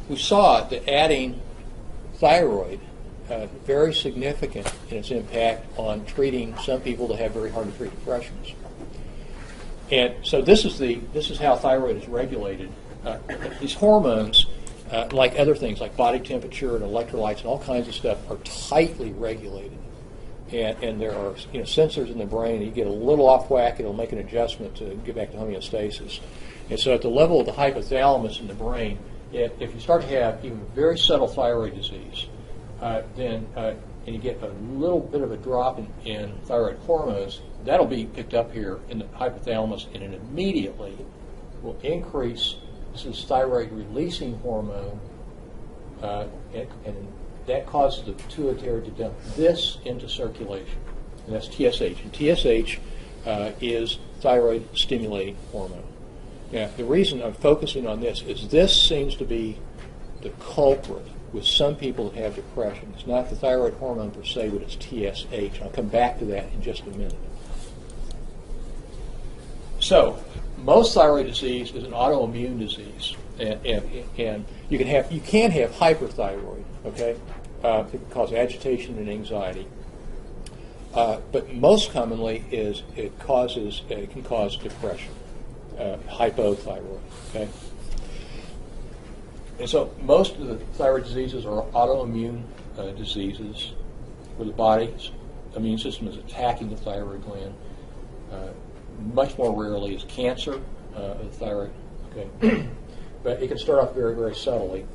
we saw that adding thyroid very significant in its impact on treating some people that have very hard to treat depressions. And so this is how thyroid is regulated. These hormones, like other things like body temperature and electrolytes and all kinds of stuff, are tightly regulated. And there are sensors in the brain. You get a little off whack, it'll make an adjustment to get back to homeostasis. And so at the level of the hypothalamus in the brain, if you start to have even very subtle thyroid disease, then and you get a little bit of a drop in thyroid hormones, that'll be picked up here in the hypothalamus, and it immediately will increase this thyroid releasing hormone, and that causes the pituitary to dump this into circulation, and that's TSH. And TSH is thyroid stimulating hormone. Now, the reason I'm focusing on this seems to be the culprit with some people that have depression. It's not the thyroid hormone per se, but it's TSH. I'll come back to that in just a minute. So, most thyroid disease is an autoimmune disease, and you can have hyperthyroid. Okay, it can cause agitation and anxiety, but most commonly it can cause depression, hypothyroid. Okay. And so most of the thyroid diseases are autoimmune diseases where the body's immune system is attacking the thyroid gland. Much more rarely is cancer of the thyroid. Okay. But it can start off very, very subtly.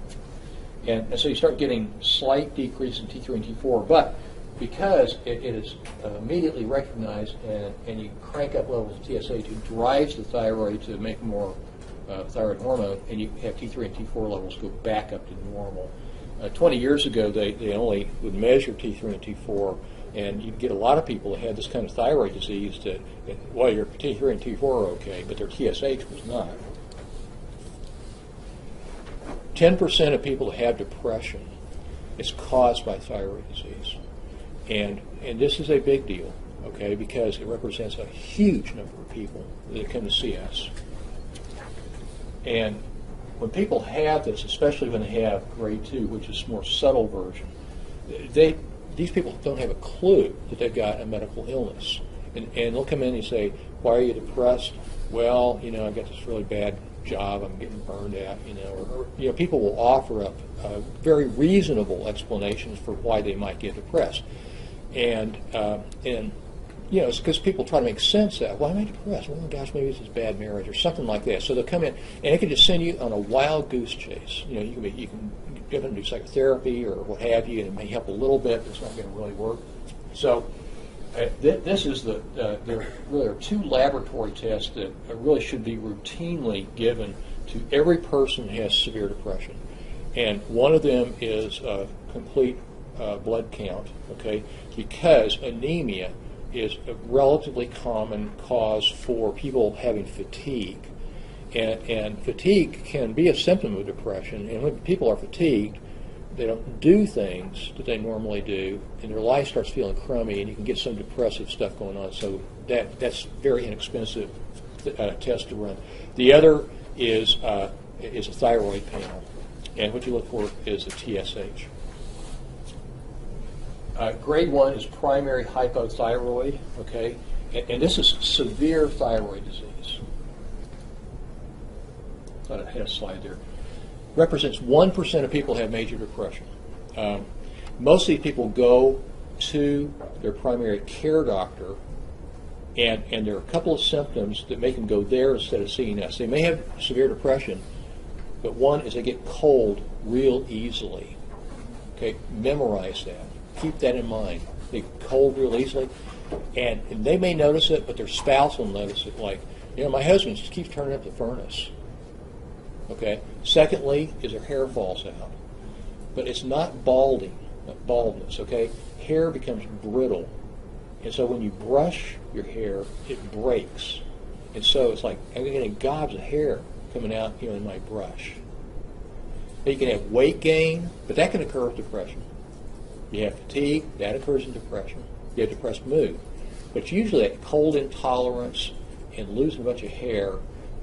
And so you start getting slight decrease in T3 and T4, but because it is immediately recognized and you crank up levels of TSH, it drives the thyroid to make more thyroid hormone, and you have T3 and T4 levels go back up to normal. 20 years ago, they only would measure T3 and T4, and you'd get a lot of people that had this kind of thyroid disease that, well, your T3 and T4 are okay, but their TSH was not. 10% of people that have depression is caused by thyroid disease. And this is a big deal, okay, because it represents a huge number of people that come to see us. And when people have this, especially when they have grade 2, which is a more subtle version, these people don't have a clue that they've got a medical illness. And they'll come in and say, why are you depressed? Well, I got this really bad job, I'm getting burned out, or people will offer up very reasonable explanations for why they might get depressed. And it's because people try to make sense of, why am I depressed? Well, gosh, maybe it's this bad marriage or something like that. So they'll come in, and it can just send you on a wild goose chase. You can go and do psychotherapy or what have you, and it may help a little bit, but it's not going to really work. So this is there really are 2 laboratory tests that really should be routinely given to every person who has severe depression. And one of them is a complete blood count, okay, because anemia is a relatively common cause for people having fatigue. And fatigue can be a symptom of depression, and when people are fatigued, they don't do things that they normally do, and their life starts feeling crummy, and you can get some depressive stuff going on. So that's very inexpensive test to run. The other is a thyroid panel, and what you look for is a TSH. Grade 1 is primary hypothyroid, okay, and this is severe thyroid disease. Thought I had a slide there. Represents 1% of people have major depression. Most of these people go to their primary care doctor, and there are a couple of symptoms that make them go there instead of seeing us. They may have severe depression, but one is they get cold real easily. Okay, memorize that. Keep that in mind. They get cold real easily, and they may notice it, but their spouse will notice it. Like, my husband just keeps turning up the furnace. Okay. Secondly, is their hair falls out, but it's not balding, not baldness. Okay. Hair becomes brittle, and so when you brush your hair, it breaks, and so it's like I'm getting gobs of hair coming out, in my brush. Now you can have weight gain, but that can occur with depression. You have fatigue, that occurs in depression. You have depressed mood, but usually that cold intolerance and losing a bunch of hair.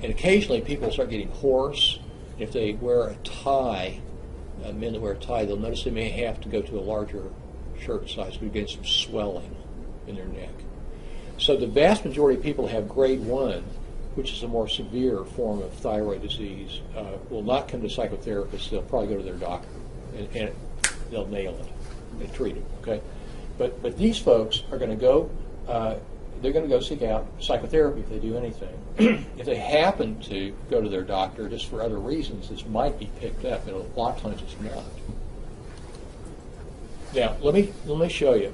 And occasionally people start getting hoarse. If they wear a tie, men that wear a tie, they'll notice they may have to go to a larger shirt size because they're getting some swelling in their neck. So the vast majority of people who have grade 1, which is a more severe form of thyroid disease, will not come to psychotherapists. They'll probably go to their doctor, and they'll nail it and treat it. Okay, but these folks are going to go. They're going to go seek out psychotherapy if they do anything. If they happen to go to their doctor just for other reasons, this might be picked up, and a lot of times it's not. Now, let me show you.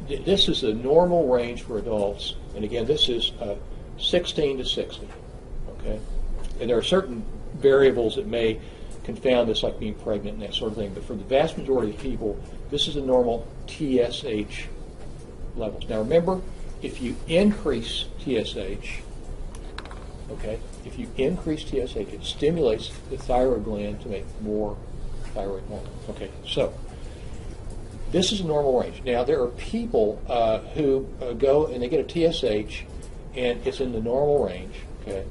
This is the normal range for adults, and again, this is 16 to 60. Okay, and there are certain variables that may confound this, like being pregnant and that sort of thing. But for the vast majority of people, this is a normal TSH levels. Now remember, if you increase TSH, okay, if you increase TSH, it stimulates the thyroid gland to make more thyroid hormone. Okay, so this is a normal range. Now there are people who go and they get a TSH and it's in the normal range, okay,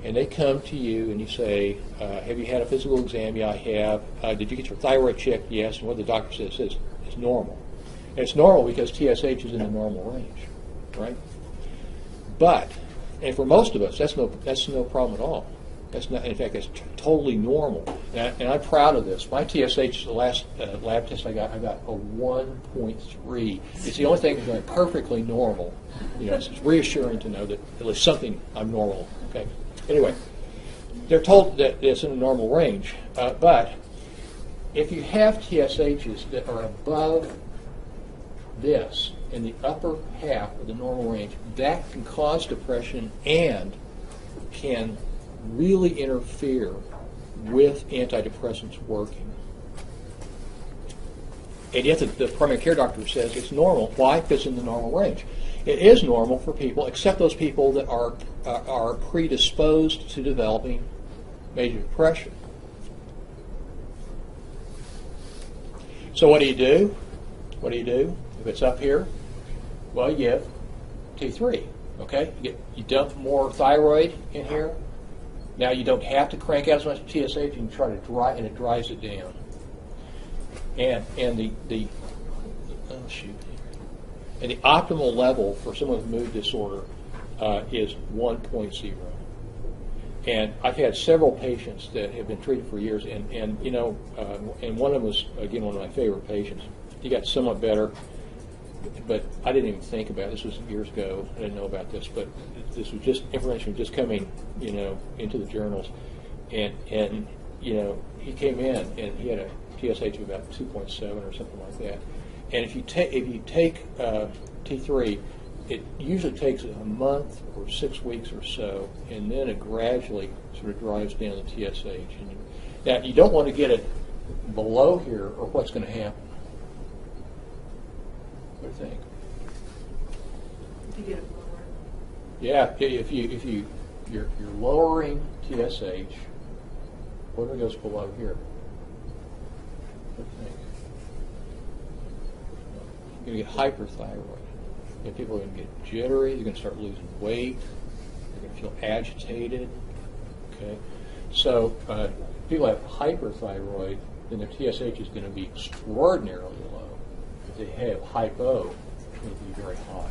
and they come to you and you say, have you had a physical exam? Yeah, I have. Did you get your thyroid checked? Yes. And what the doctor says is normal. And it's normal because TSH is in the normal range, right? But, and for most of us, that's no problem at all. That's not, in fact, that's totally normal. And I'm proud of this. My TSH, the last lab test I got a 1.3. It's the only thing that's going perfectly normal. You know, it's reassuring to know that at least something I'm normal. Okay. Anyway, they're told that it's in a normal range. But if you have TSHs that are above this in the upper half of the normal range, that can cause depression and can really interfere with antidepressants working. And yet the primary care doctor says it's normal. Why? Because it's in the normal range. It is normal for people, except those people that are predisposed to developing major depression. So what do you do? What do you do? If it's up here, well, you give T3, okay? You dump more thyroid in here. Now you don't have to crank out as much TSH. You can try to dry, and it dries it down. And the optimal level for someone with mood disorder is 1.0. And I've had several patients that have been treated for years, and you know, and one of them was, again, one of my favorite patients. He got somewhat better, but I didn't even think about it. This was years ago. I didn't know about this, but this was just information just coming, you know, into the journals. And you know, he came in and he had a TSH of about 2.7 or something like that. And if you take T3, it usually takes a month or 6 weeks or so, and then it gradually sort of drives down the TSH. And now you don't want to get it below here, or what's going to happen? What do you think? If you get it lower. Yeah, if you're lowering TSH, what goes below here? What do you think? You're going to get hyperthyroid. And people are going to get jittery. They're going to start losing weight. They're going to feel agitated. Okay, so if people have hyperthyroid, then their TSH is going to be extraordinarily low. If they have hypo, it's going to be very high.